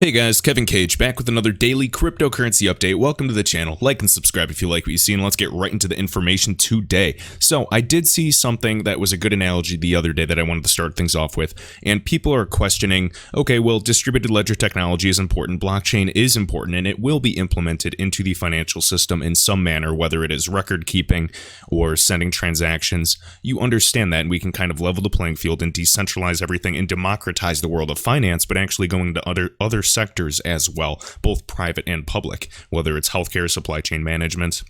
Hey guys, Kevin Cage back with another daily cryptocurrency update. Welcome to the channel. Like and subscribe if you like what you see, and let's get right into the information today. So I did see something that was a good analogy the other day that I wanted to start things off with, and people are questioning, okay, well, distributed ledger technology is important, blockchain is important, and it will be implemented into the financial system in some manner, whether it is record keeping or sending transactions. You understand that, and we can kind of level the playing field and decentralize everything and democratize the world of finance, but actually going to other sectors as well, both private and public, whether it's healthcare, supply chain management,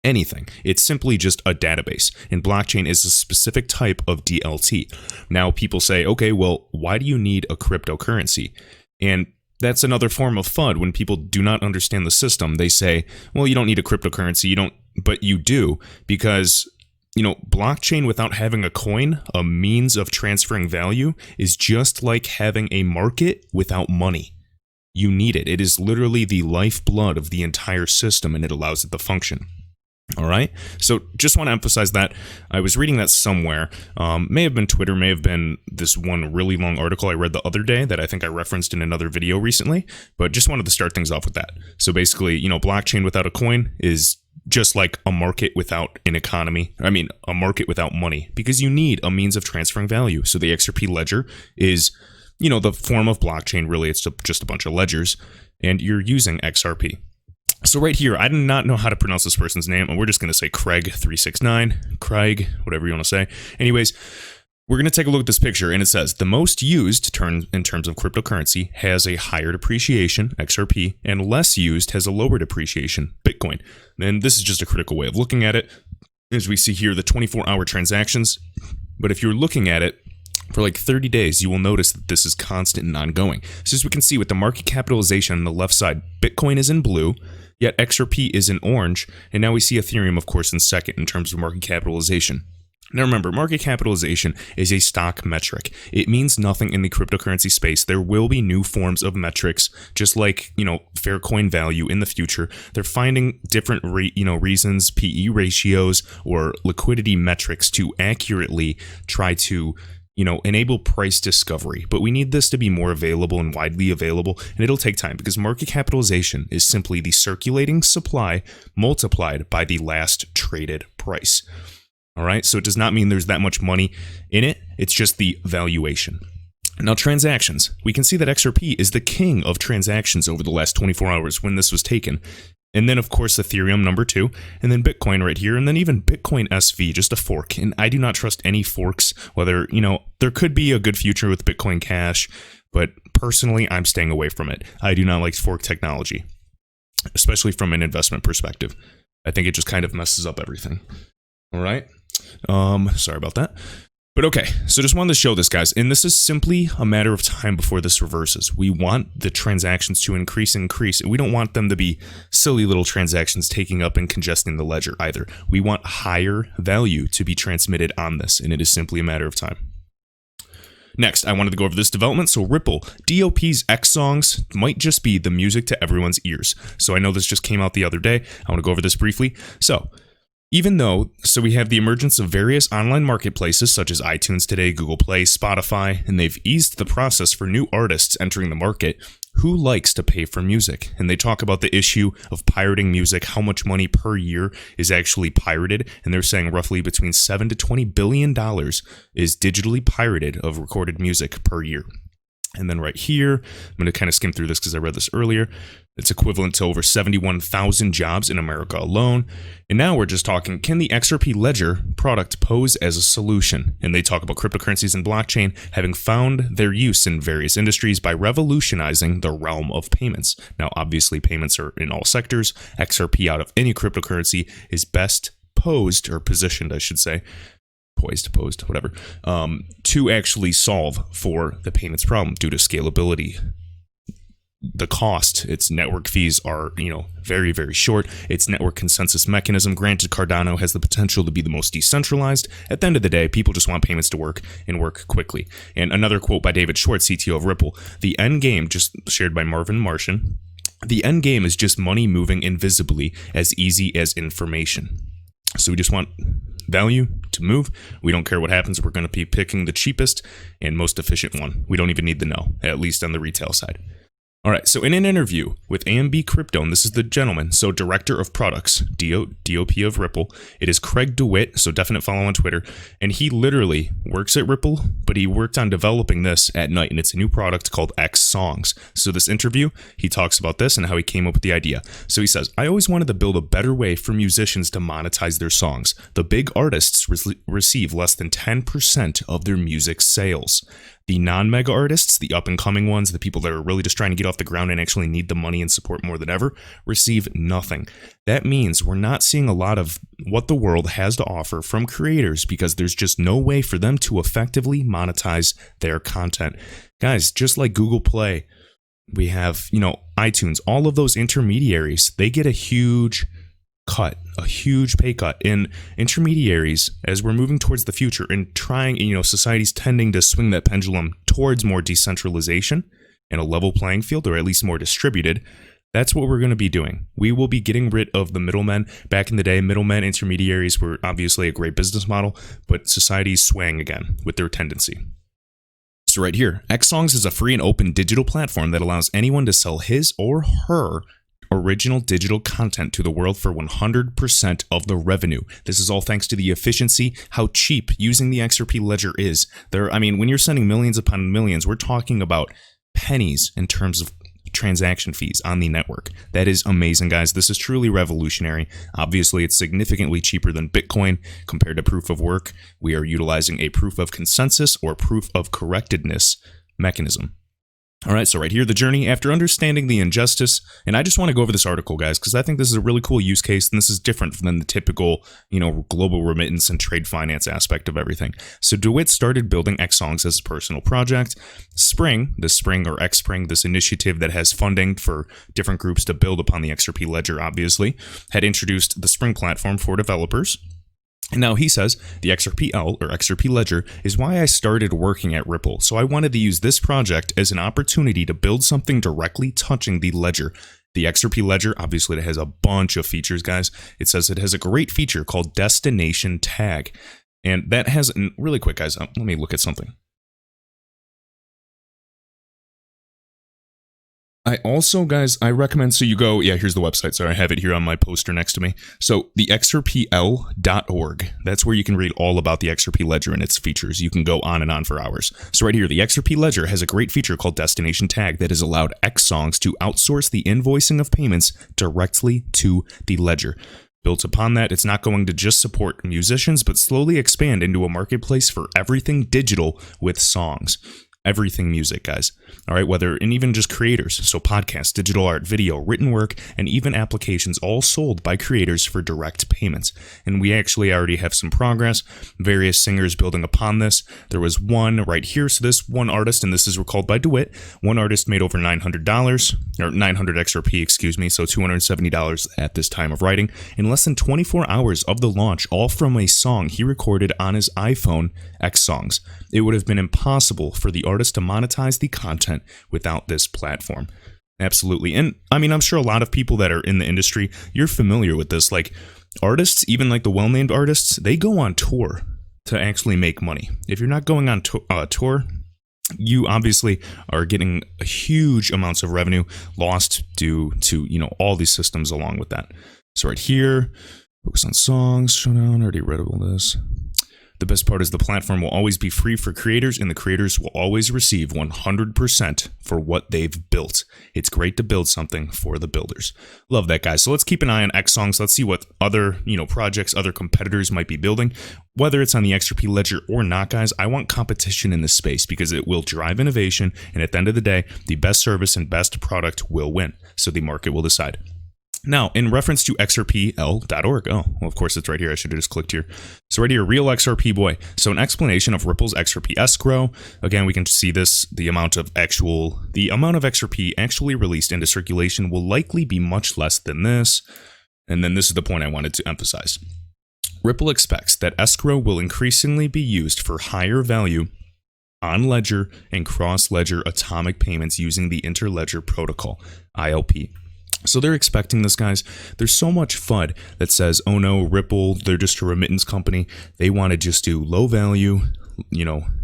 anything. It's simply just a database, and blockchain is a specific type of DLT. Now people say, okay, well, why do you need a cryptocurrency? And that's another form of FUD. When people do not understand the system, they say, well, you don't need a cryptocurrency, but you do, because blockchain without having a coin, a means of transferring value, is just like having a market without money. You need it. It is literally the lifeblood of the entire system, and it allows it to function. All right. So just want to emphasize that. I was reading that somewhere. May have been Twitter, may have been this one really long article I read the other day that I think I referenced in another video recently, but just wanted to start things off with that. So basically, blockchain without a coin is just like a market without an economy. I mean, a market without money, because you need a means of transferring value. So the XRP ledger is the form of blockchain. Really, it's just a bunch of ledgers, and you're using XRP. So right here, I do not know how to pronounce this person's name, and we're just going to say Craig369, Craig, whatever you want to say. Anyways, we're going to take a look at this picture, and it says the most used term in terms of cryptocurrency has a higher depreciation, XRP, and less used has a lower depreciation, Bitcoin. And this is just a critical way of looking at it. As we see here, the 24-hour transactions, but if you're looking at it for like 30 days, you will notice that this is constant and ongoing. So as we can see with the market capitalization on the left side, Bitcoin is in blue, yet XRP is in orange, and now we see Ethereum, of course, in second in terms of market capitalization. Now remember, market capitalization is a stock metric. It means nothing in the cryptocurrency space. There will be new forms of metrics, just like, fair coin value in the future. They're finding different, reasons, PE ratios, or liquidity metrics to accurately try to enable price discovery. But we need this to be more available and widely available, and it'll take time because market capitalization is simply the circulating supply multiplied by the last traded price. All right, so it does not mean there's that much money in it. It's just the valuation. Now, transactions. We can see that XRP is the king of transactions over the last 24 hours when this was taken. And then, of course, Ethereum, number 2, and then Bitcoin right here, and then even Bitcoin SV, just a fork. And I do not trust any forks, whether, there could be a good future with Bitcoin Cash, but personally, I'm staying away from it. I do not like fork technology, especially from an investment perspective. I think it just kind of messes up everything. All right. Sorry about that. But okay, so just wanted to show this, guys, and this is simply a matter of time before this reverses. We want the transactions to increase, and we don't want them to be silly little transactions taking up and congesting the ledger either. We want higher value to be transmitted on this, and it is simply a matter of time. Next, I wanted to go over this development. So Ripple, DOP's X songs might just be the music to everyone's ears. So I know this just came out the other day. I want to go over this briefly. So we have the emergence of various online marketplaces such as iTunes today, Google Play, Spotify, and they've eased the process for new artists entering the market. Who likes to pay for music? And they talk about the issue of pirating music, how much money per year is actually pirated, and they're saying roughly between $7 to $20 billion is digitally pirated of recorded music per year. And then right here, I'm going to kind of skim through this because I read this earlier. It's equivalent to over 71,000 jobs in America alone. And now we're just talking, can the XRP Ledger product pose as a solution? And they talk about cryptocurrencies and blockchain having found their use in various industries by revolutionizing the realm of payments. Now, obviously, payments are in all sectors. XRP out of any cryptocurrency is best posed, or positioned, I should say, posed, whatever, to actually solve for the payments problem due to scalability. The cost, its network fees are, very, very short. Its network consensus mechanism, granted, Cardano has the potential to be the most decentralized. At the end of the day, people just want payments to work and work quickly. And another quote by David Schwartz, CTO of Ripple, the end game, just shared by Marvin Martian, the end game is just money moving invisibly, as easy as information. So we just want value to move. We don't care what happens. We're going to be picking the cheapest and most efficient one. We don't even need to know, at least on the retail side. All right, so in an interview with AMB Crypto, and this is the gentleman, so Director of Products, DOP of Ripple, it is Craig DeWitt, so definite follow on Twitter, and he literally works at Ripple, but he worked on developing this at night, and it's a new product called X Songs. So this interview, he talks about this and how he came up with the idea. So he says, I always wanted to build a better way for musicians to monetize their songs. The big artists receive less than 10% of their music sales. The non-mega artists, the up-and-coming ones, the people that are really just trying to get off the ground and actually need the money and support more than ever, receive nothing. That means we're not seeing a lot of what the world has to offer from creators because there's just no way for them to effectively monetize their content. Guys, just like Google Play, we have, iTunes, all of those intermediaries, they get a huge pay cut. And intermediaries, as we're moving towards the future and trying, society's tending to swing that pendulum towards more decentralization and a level playing field, or at least more distributed, that's what we're going to be doing. We will be getting rid of the middlemen. Back in the day, middlemen, intermediaries were obviously a great business model, but society's swaying again with their tendency. So right here, XSongs is a free and open digital platform that allows anyone to sell his or her original digital content to the world for 100% of the revenue. This is all thanks to the efficiency, how cheap using the XRP ledger is. When you're sending millions upon millions, we're talking about pennies in terms of transaction fees on the network. That is amazing, guys. This is truly revolutionary. Obviously, it's significantly cheaper than Bitcoin compared to proof of work. We are utilizing a proof of consensus or proof of correctedness mechanism. All right, so right here, the journey after understanding the injustice, and I just want to go over this article, guys, because I think this is a really cool use case, and this is different than the typical, global remittance and trade finance aspect of everything. So DeWitt started building XSongs as a personal project. Spring, or XSpring, this initiative that has funding for different groups to build upon the XRP ledger, obviously, had introduced the Spring platform for developers. And now he says the XRPL or XRP ledger is why I started working at Ripple. So I wanted to use this project as an opportunity to build something directly touching the ledger. The XRP ledger, obviously, it has a bunch of features, guys. It says it has a great feature called destination tag. And that has, really quick, guys, let me look at something. I also, guys, I recommend, so you go, here's the website. Sorry, I have it here on my poster next to me. So the XRPL.org, that's where you can read all about the XRP ledger and its features. You can go on and on for hours. So right here, the XRP ledger has a great feature called Destination Tag that has allowed XSongs to outsource the invoicing of payments directly to the ledger. Built upon that, it's not going to just support musicians, but slowly expand into a marketplace for everything digital with songs. Everything music, guys. All right, and even just creators. So podcasts, digital art, video, written work, and even applications all sold by creators for direct payments. And we actually already have some progress. Various singers building upon this. There was one right here. So this one artist, and this is recalled by DeWitt, one artist made over $900, or 900 XRP, excuse me, so $270 at this time of writing, in less than 24 hours of the launch, all from a song he recorded on his iPhone, XSongs. It would have been impossible for the artist to monetize the content without this platform. Absolutely. And I'm sure a lot of people that are in the industry, you're familiar with this. Like artists, even like the well-named artists, they go on tour to actually make money. If you're not going on tour, you obviously are getting huge amounts of revenue lost due to, all these systems along with that. So right here, focus on songs, showdown, already read all this. The best part is the platform will always be free for creators, and the creators will always receive 100% for what they've built. It's great to build something for the builders. Love that, guys. So let's keep an eye on XSongs. Let's see what other, projects, other competitors might be building. Whether it's on the XRP ledger or not, guys, I want competition in this space because it will drive innovation, and at the end of the day, the best service and best product will win. So the market will decide. Now, in reference to XRPL.org, of course it's right here. I should have just clicked here. So right here, Real XRP Boy. So an explanation of Ripple's XRP escrow. Again, we can see this, the amount of XRP actually released into circulation will likely be much less than this. And then this is the point I wanted to emphasize. Ripple expects that escrow will increasingly be used for higher value on-ledger and cross-ledger atomic payments using the Interledger Protocol, ILP. So they're expecting this, guys. There's so much FUD that says, oh no, Ripple, they're just a remittance company. They want to just do low value,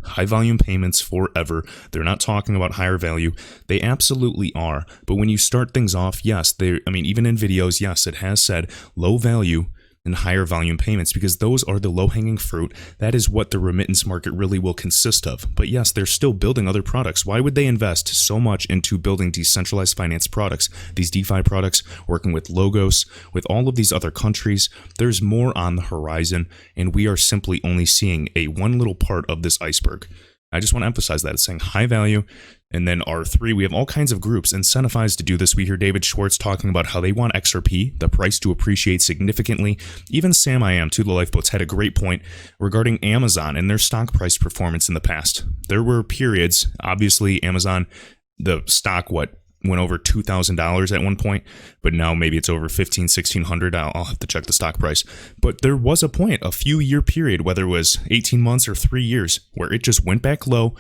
high volume payments forever. They're not talking about higher value. They absolutely are. But when you start things off, yes, even in videos, yes, it has said low value and higher volume payments, because those are the low-hanging fruit. That is what the remittance market really will consist of. But yes, they're still building other products. Why would they invest so much into building decentralized finance products, these DeFi products, working with Logos, with all of these other countries? There's more on the horizon, and we are simply only seeing one little part of this iceberg. I just want to emphasize that. It's saying high value. And then R3, we have all kinds of groups incentivized to do this. We hear David Schwartz talking about how they want XRP, the price, to appreciate significantly. Even Sam I Am, to the Lifeboats, had a great point regarding Amazon and their stock price performance in the past. There were periods, obviously, Amazon, the stock, went over $2,000 at one point, but now maybe it's over $1,500, $1,600. I'll have to check the stock price. But there was a point, a few year period, whether it was 18 months or 3 years, where it just went back low.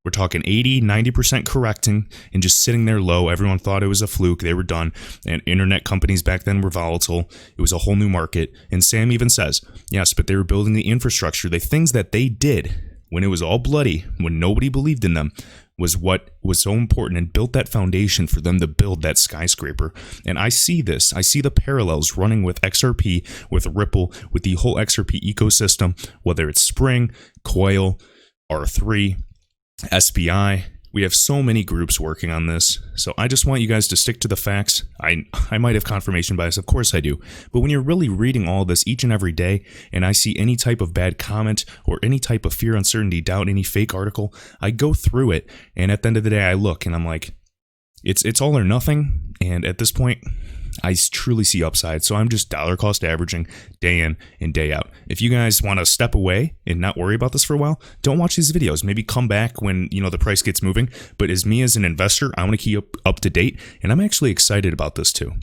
We're talking 80, 90% correcting and just sitting there low. Everyone thought it was a fluke. They were done. And internet companies back then were volatile. It was a whole new market. And Sam even says, yes, but they were building the infrastructure. The things that they did when it was all bloody, when nobody believed in them, was what was so important and built that foundation for them to build that skyscraper. And I see this. I see the parallels running with XRP, with Ripple, with the whole XRP ecosystem, whether it's Spring, Coil, R3, SBI. We have so many groups working on this. So I just want you guys to stick to the facts. I might have confirmation bias, of course I do. But when you're really reading all this each and every day, and I see any type of bad comment or any type of fear, uncertainty, doubt, any fake article, I go through it. And at the end of the day, I look and I'm like, it's all or nothing. And at this point, I truly see upside. So I'm just dollar cost averaging day in and day out. If you guys want to step away and not worry about this for a while, don't watch these videos. Maybe come back when, the price gets moving. But as me as an investor, I want to keep up to date. And I'm actually excited about this too.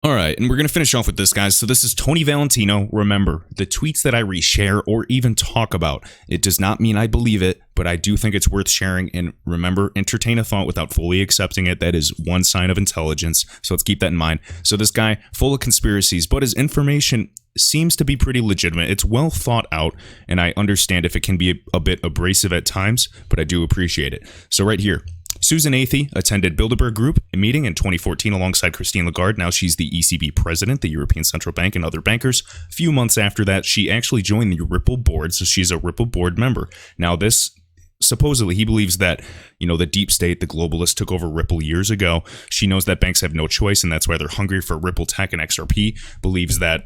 All right, and we're going to finish off with this, guys. So this is Tony Valentino. Remember, the tweets that I reshare or even talk about, it does not mean I believe it, but I do think it's worth sharing. And remember, entertain a thought without fully accepting it. That is one sign of intelligence. So let's keep that in mind. So this guy, full of conspiracies, but his information seems to be pretty legitimate. It's well thought out, and I understand if it can be a bit abrasive at times, but I do appreciate it. So right here, Susan Athey attended Bilderberg Group meeting in 2014 alongside Christine Lagarde. Now she's the ECB president, the European Central Bank, and other bankers. A few months after that, she actually joined the Ripple board, so she's a Ripple board member. Now this, supposedly, he believes that, the deep state, the globalists, took over Ripple years ago. She knows that banks have no choice, and that's why they're hungry for Ripple Tech, and XRP believes that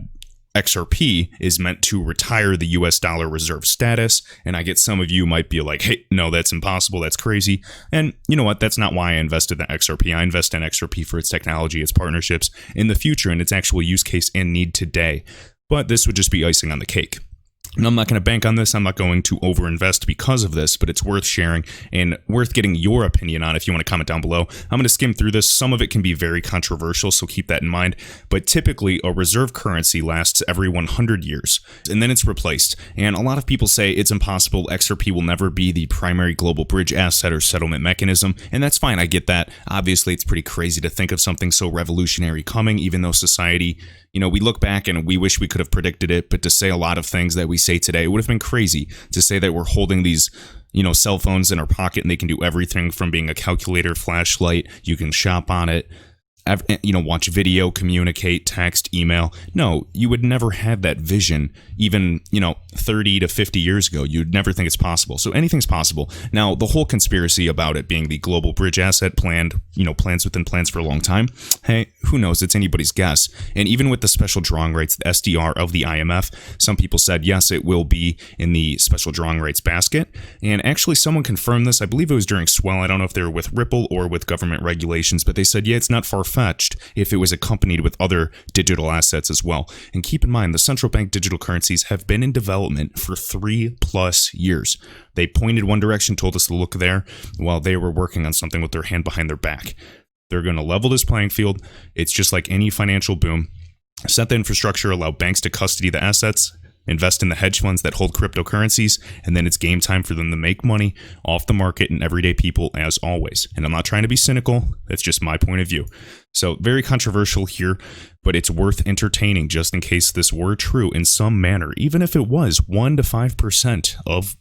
XRP is meant to retire the US dollar reserve status. And I get some of you might be like, hey, no, that's impossible. That's crazy. And you know what? That's not why I invested in XRP. I invest in XRP for its technology, its partnerships in the future, and its actual use case and need today. But this would just be icing on the cake. And I'm not going to bank on this. I'm not going to overinvest because of this, but it's worth sharing and worth getting your opinion on if you want to comment down below. I'm going to skim through this. Some of it can be very controversial, so keep that in mind. But typically, a reserve currency lasts every 100 years, and then it's replaced. And a lot of people say it's impossible. XRP will never be the primary global bridge asset or settlement mechanism, and that's fine. I get that. Obviously, it's pretty crazy to think of something so revolutionary coming, even though society, we look back and we wish we could have predicted it, but to say a lot of things that we say today, it would have been crazy to say that we're holding these, cell phones in our pocket and they can do everything from being a calculator, flashlight, you can shop on it, watch video, communicate, text, email. No, you would never have that vision even, 30 to 50 years ago. You'd never think it's possible. So anything's possible. Now, the whole conspiracy about it being the global bridge asset plans within plans for a long time. Hey, who knows? It's anybody's guess. And even with the special drawing rates, the SDR of the IMF, some people said, yes, it will be in the special drawing rates basket. And actually, someone confirmed this. I believe it was during Swell. I don't know if they were with Ripple or with government regulations, but they said, yeah, it's not far-fetched if it was accompanied with other digital assets as well. And keep in mind, the central bank digital currencies have been in development for 3+ years. They pointed one direction, told us to look there, while they were working on something with their hand behind their back. They're going to level this playing field. It's just like any financial boom. Set the infrastructure, allow banks to custody the assets, invest in the hedge funds that hold cryptocurrencies, and then it's game time for them to make money off the market and everyday people as always. And I'm not trying to be cynical, that's just my point of view. So very controversial here, but it's worth entertaining just in case this were true in some manner, even if it was 1 to 5% of,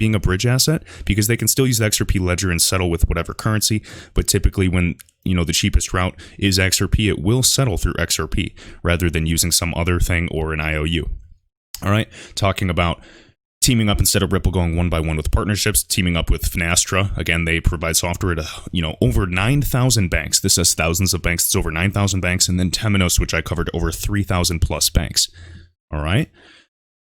being a bridge asset, because they can still use the XRP ledger and settle with whatever currency. But typically when, the cheapest route is XRP, it will settle through XRP rather than using some other thing or an IOU. All right. Talking about teaming up instead of Ripple going one by one with partnerships, teaming up with Finastra. Again, they provide software to, over 9,000 banks. This says thousands of banks. It's over 9,000 banks. And then Temenos, which I covered, over 3,000 plus banks. All right.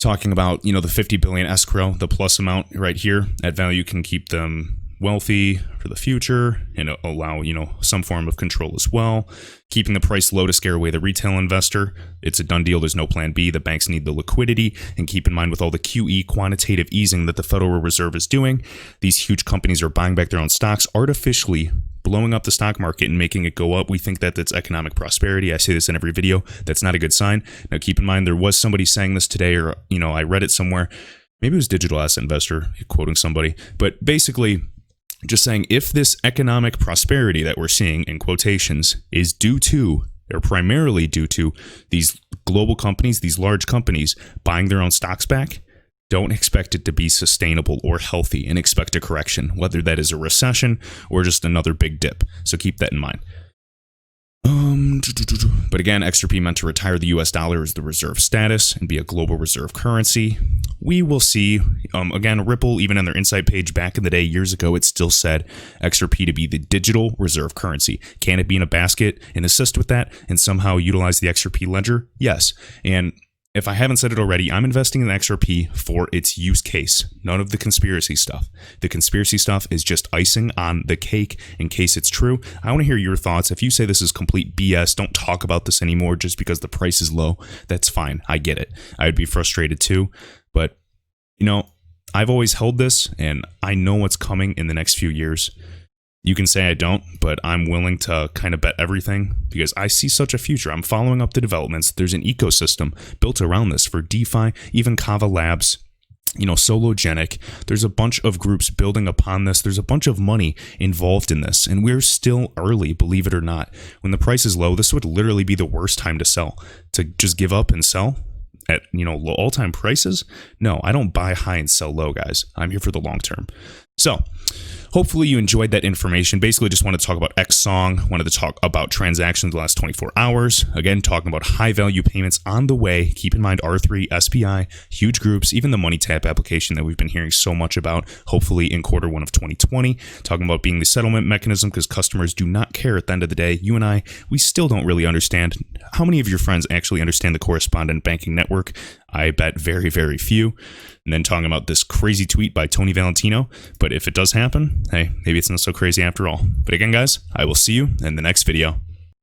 Talking about, the 50 billion escrow, the plus amount right here at value can keep them wealthy for the future and allow, some form of control as well. Keeping the price low to scare away the retail investor. It's a done deal. There's no plan B. The banks need the liquidity. And keep in mind with all the QE, quantitative easing that the Federal Reserve is doing, these huge companies are buying back their own stocks, artificially blowing up the stock market and making it go up. We think that that's economic prosperity. I say this in every video. That's not a good sign. Now, keep in mind, there was somebody saying this today, or, I read it somewhere. Maybe it was Digital Asset Investor quoting somebody. But basically, just saying, if this economic prosperity that we're seeing in quotations is due to, or primarily due to, these global companies, these large companies buying their own stocks back, don't expect it to be sustainable or healthy and expect a correction, whether that is a recession or just another big dip. So keep that in mind. But again, XRP meant to retire the US dollar as the reserve status and be a global reserve currency. We will see. Again, Ripple, even on their insight page back in the day, years ago, it still said XRP to be the digital reserve currency. Can it be in a basket and assist with that and somehow utilize the XRP ledger? Yes. And if I haven't said it already, I'm investing in the XRP for its use case. None of the conspiracy stuff. The conspiracy stuff is just icing on the cake in case it's true. I want to hear your thoughts. If you say this is complete BS, don't talk about this anymore just because the price is low, that's fine. I get it. I would be frustrated too. But, I've always held this and I know what's coming in the next few years. You can say I don't, but I'm willing to kind of bet everything because I see such a future. I'm following up the developments. There's an ecosystem built around this for DeFi, even Kava Labs, Sologenic. There's a bunch of groups building upon this. There's a bunch of money involved in this, and we're still early, believe it or not. When the price is low, this would literally be the worst time to sell, to just give up and sell at, all-time prices. No, I don't buy high and sell low, guys. I'm here for the long term. So hopefully you enjoyed that information. Basically, just wanted to talk about XSong, wanted to talk about transactions the last 24 hours. Again, talking about high value payments on the way. Keep in mind R3, SPI, huge groups, even the Money Tap application that we've been hearing so much about, hopefully in Q1 of 2020. Talking about being the settlement mechanism because customers do not care at the end of the day. You and I, we still don't really understand. How many of your friends actually understand the correspondent banking network? I bet very, very few. And then talking about this crazy tweet by Tony Valentino. But if it does happen, hey, maybe it's not so crazy after all. But again, guys, I will see you in the next video.